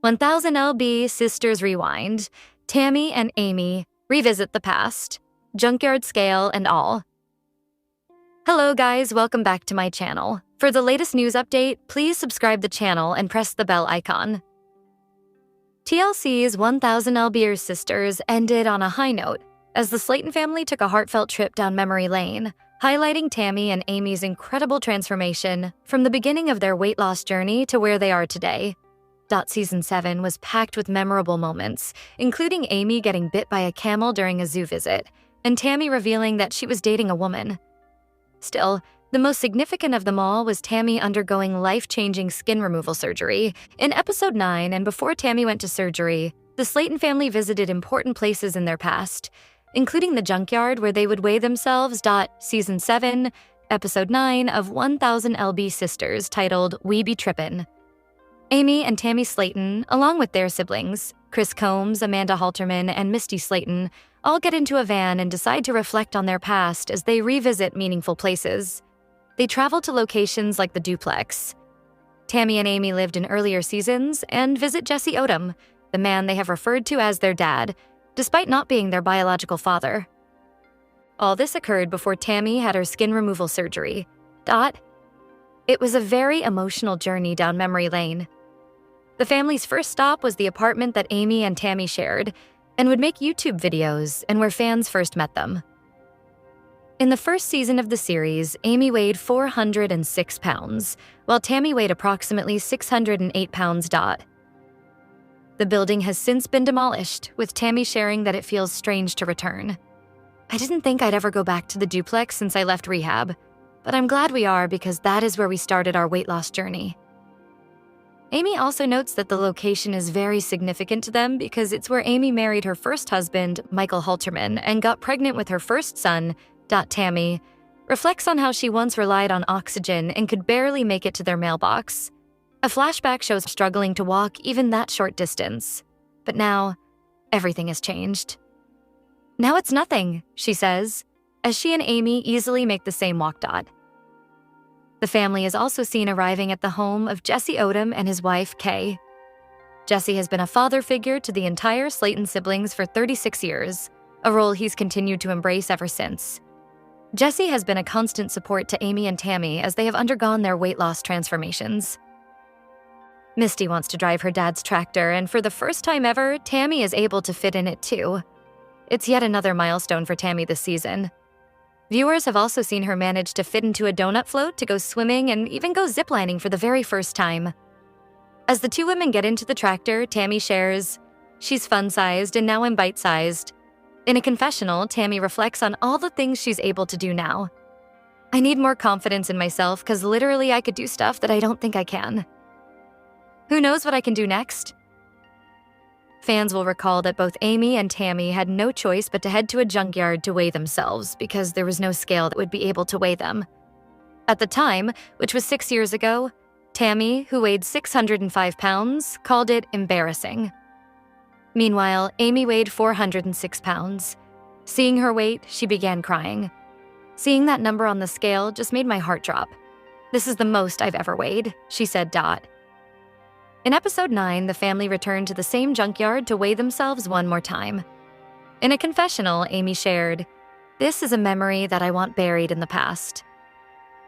1000 LB Sisters Rewind. Tammy and Amy revisit the past. Junkyard scale and all. Hello guys, welcome back to my channel. For the latest news update, please subscribe the channel and press the bell icon. TLC's 1000 LB's Sisters ended on a high note, as the Slayton family took a heartfelt trip down memory lane, highlighting Tammy and Amy's incredible transformation from the beginning of their weight loss journey to where they are today. Season 7 was packed with memorable moments, including Amy getting bit by a camel during a zoo visit, and Tammy revealing that she was dating a woman. Still, the most significant of them all was Tammy undergoing life-changing skin removal surgery. In episode 9, and before Tammy went to surgery, the Slayton family visited important places in their past, including the Junkyard where they would weigh themselves. Season 7, episode 9 of 1000 LB Sisters, titled We Be Trippin'. Amy and Tammy Slayton, along with their siblings, Chris Combs, Amanda Halterman, and Misty Slayton, all get into a van and decide to reflect on their past as they revisit meaningful places. They travel to locations like the duplex. Tammy and Amy lived in earlier seasons and visit Jesse Odom, the man they have referred to as their dad, despite not being their biological father. All this occurred before Tammy had her skin removal surgery. It was a very emotional journey down memory lane. The family's first stop was the apartment that Amy and Tammy shared and would make YouTube videos, and where fans first met them. In the first season of the series, Amy weighed 406 pounds, while Tammy weighed approximately 608 pounds. The building has since been demolished, with Tammy sharing that it feels strange to return. I didn't think I'd ever go back to the duplex since I left rehab, but I'm glad we are because that is where we started our weight loss journey. Amy also notes that the location is very significant to them because it's where Amy married her first husband, Michael Halterman, and got pregnant with her first son. Tammy reflects on how she once relied on oxygen and could barely make it to their mailbox. A flashback shows her struggling to walk even that short distance. But now, everything has changed. Now it's nothing, she says, as she and Amy easily make the same walk. The family is also seen arriving at the home of Jesse Odom and his wife, Kay. Jesse has been a father figure to the entire Slayton siblings for 36 years, a role he's continued to embrace ever since. Jesse has been a constant support to Amy and Tammy as they have undergone their weight loss transformations. Misty wants to drive her dad's tractor, and for the first time ever, Tammy is able to fit in it too. It's yet another milestone for Tammy this season. Viewers have also seen her manage to fit into a donut float to go swimming and even go ziplining for the very first time. As the two women get into the tractor, Tammy shares, "She's fun-sized and now I'm bite-sized." In a confessional, Tammy reflects on all the things she's able to do now. "I need more confidence in myself because literally I could do stuff that I don't think I can. Who knows what I can do next?" Fans will recall that both Amy and Tammy had no choice but to head to a junkyard to weigh themselves because there was no scale that would be able to weigh them. At the time, which was 6 years ago, Tammy, who weighed 605 pounds, called it embarrassing. Meanwhile, Amy weighed 406 pounds. Seeing her weight, she began crying. "Seeing that number on the scale just made my heart drop. This is the most I've ever weighed," she said. In episode 9, the family returned to the same junkyard to weigh themselves one more time. In a confessional, Amy shared, "This is a memory that I want buried in the past."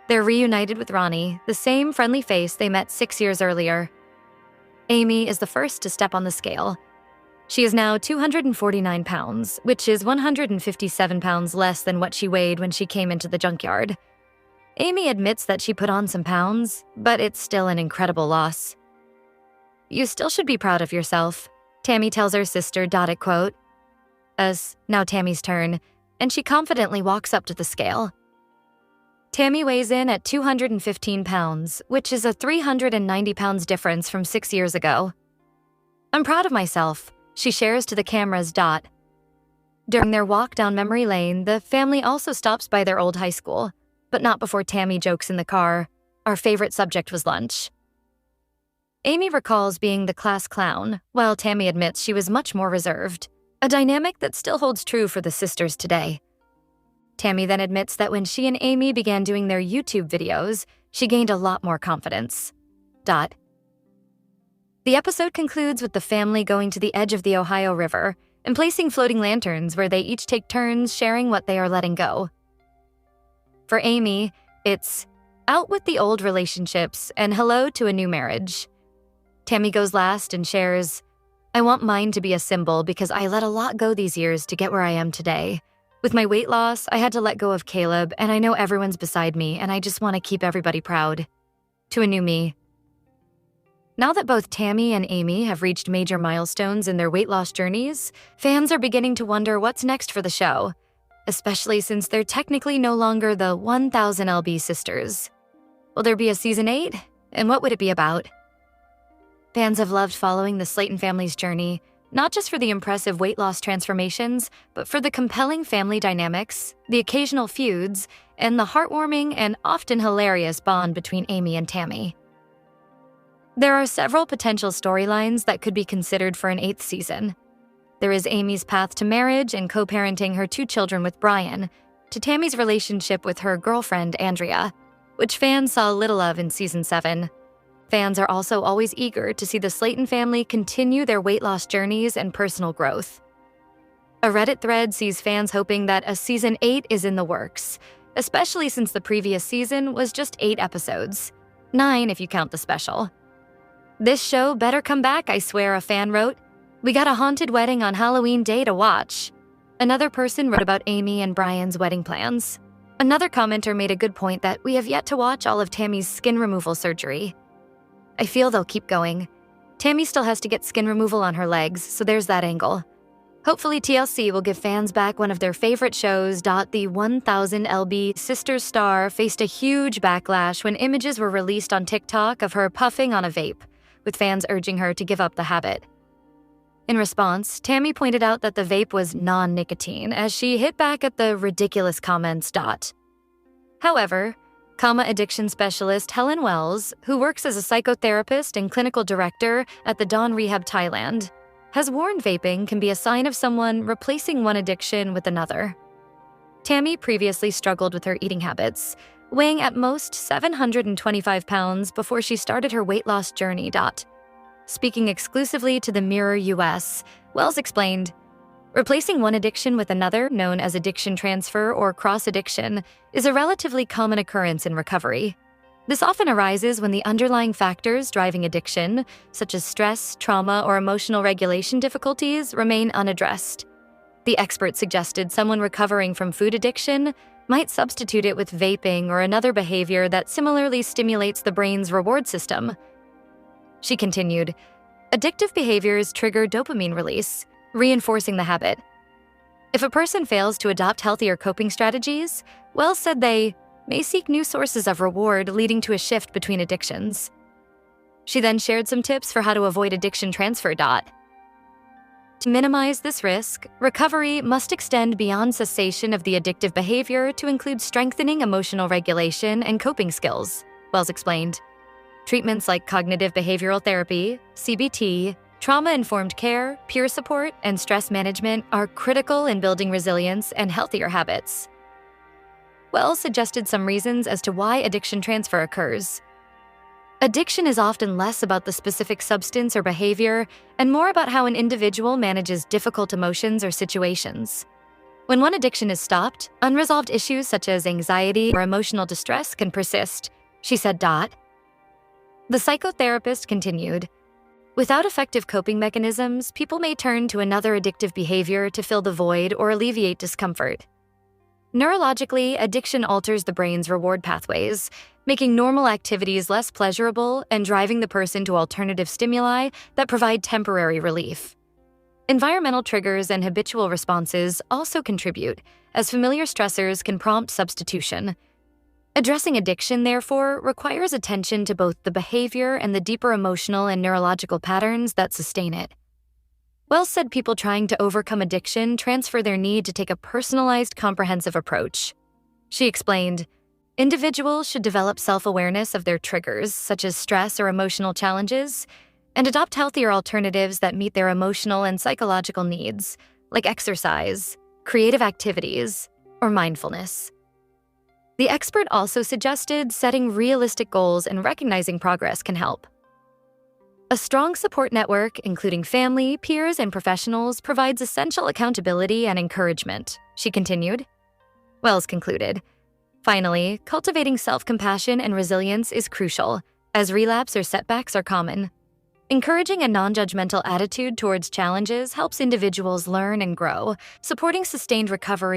They're reunited with Ronnie, the same friendly face they met 6 years earlier. Amy is the first to step on the scale. She is now 249 pounds, which is 157 pounds less than what she weighed when she came into the junkyard. Amy admits that she put on some pounds, but it's still an incredible loss. "You still should be proud of yourself," Tammy tells her sister. Quote. As now Tammy's turn, and she confidently walks up to the scale. Tammy weighs in at 215 pounds, which is a 390 pounds difference from 6 years ago. "I'm proud of myself," she shares to the cameras. During their walk down memory lane, the family also stops by their old high school, but not before Tammy jokes in the car, "Our favorite subject was lunch." Amy recalls being the class clown, while Tammy admits she was much more reserved, a dynamic that still holds true for the sisters today. Tammy then admits that when she and Amy began doing their YouTube videos, she gained a lot more confidence. The episode concludes with the family going to the edge of the Ohio River and placing floating lanterns where they each take turns sharing what they are letting go. For Amy, it's out with the old relationships and hello to a new marriage. Tammy goes last and shares, "I want mine to be a symbol because I let a lot go these years to get where I am today. With my weight loss, I had to let go of Caleb, and I know everyone's beside me, and I just want to keep everybody proud. To a new me." Now that both Tammy and Amy have reached major milestones in their weight loss journeys, fans are beginning to wonder what's next for the show, especially since they're technically no longer the 1000 lb sisters. Will there be a season 8? And what would it be about? Fans have loved following the Slayton family's journey, not just for the impressive weight loss transformations, but for the compelling family dynamics, the occasional feuds, and the heartwarming and often hilarious bond between Amy and Tammy. There are several potential storylines that could be considered for an 8th season. There is Amy's path to marriage and co-parenting her 2 children with Brian, to Tammy's relationship with her girlfriend, Andrea, which fans saw little of in season 7. Fans are also always eager to see the Slayton family continue their weight loss journeys and personal growth. A Reddit thread sees fans hoping that a season 8 is in the works, especially since the previous season was just 8 episodes. 9 if you count the special. "This show better come back, I swear," a fan wrote. "We got a haunted wedding on Halloween Day to watch." Another person wrote about Amy and Brian's wedding plans. Another commenter made a good point that we have yet to watch all of Tammy's skin removal surgery. I feel they'll keep going. Tammy still has to get skin removal on her legs, so there's that angle. Hopefully TLC will give fans back one of their favorite shows. The 1000 lb sister star faced a huge backlash when images were released on TikTok of her puffing on a vape, with fans urging her to give up the habit. In response, Tammy pointed out that the vape was non-nicotine as she hit back at the ridiculous comments. However, addiction specialist Helen Wells, who works as a psychotherapist and clinical director at the Dawn Rehab Thailand, has warned vaping can be a sign of someone replacing one addiction with another. Tammy previously struggled with her eating habits, weighing at most 725 pounds before she started her weight loss journey. Speaking exclusively to the Mirror US, Wells explained, "Replacing one addiction with another, known as addiction transfer or cross-addiction, is a relatively common occurrence in recovery. This often arises when the underlying factors driving addiction, such as stress, trauma, or emotional regulation difficulties, remain unaddressed. The expert suggested someone recovering from food addiction might substitute it with vaping or another behavior that similarly stimulates the brain's reward system." She continued, "Addictive behaviors trigger dopamine release, reinforcing the habit. If a person fails to adopt healthier coping strategies, Wells said they may seek new sources of reward, leading to a shift between addictions." She then shared some tips for how to avoid addiction transfer. To minimize this risk, recovery must extend beyond cessation of the addictive behavior to include strengthening emotional regulation and coping skills, Wells explained. Treatments like cognitive behavioral therapy, CBT, trauma-informed care, peer support, and stress management are critical in building resilience and healthier habits. Wells suggested some reasons as to why addiction transfer occurs. Addiction is often less about the specific substance or behavior and more about how an individual manages difficult emotions or situations. When one addiction is stopped, unresolved issues such as anxiety or emotional distress can persist, she said. The psychotherapist continued, "Without effective coping mechanisms, people may turn to another addictive behavior to fill the void or alleviate discomfort. Neurologically, addiction alters the brain's reward pathways, making normal activities less pleasurable and driving the person to alternative stimuli that provide temporary relief. Environmental triggers and habitual responses also contribute, as familiar stressors can prompt substitution. Addressing addiction, therefore, requires attention to both the behavior and the deeper emotional and neurological patterns that sustain it." Wells said people trying to overcome addiction transfer their need to take a personalized, comprehensive approach. She explained, "Individuals should develop self-awareness of their triggers, such as stress or emotional challenges, and adopt healthier alternatives that meet their emotional and psychological needs, like exercise, creative activities, or mindfulness." The expert also suggested setting realistic goals and recognizing progress can help. A strong support network, including family, peers, and professionals, provides essential accountability and encouragement, she continued. Wells concluded. Finally, cultivating self-compassion and resilience is crucial, as relapse or setbacks are common. Encouraging a non-judgmental attitude towards challenges helps individuals learn and grow, supporting sustained recovery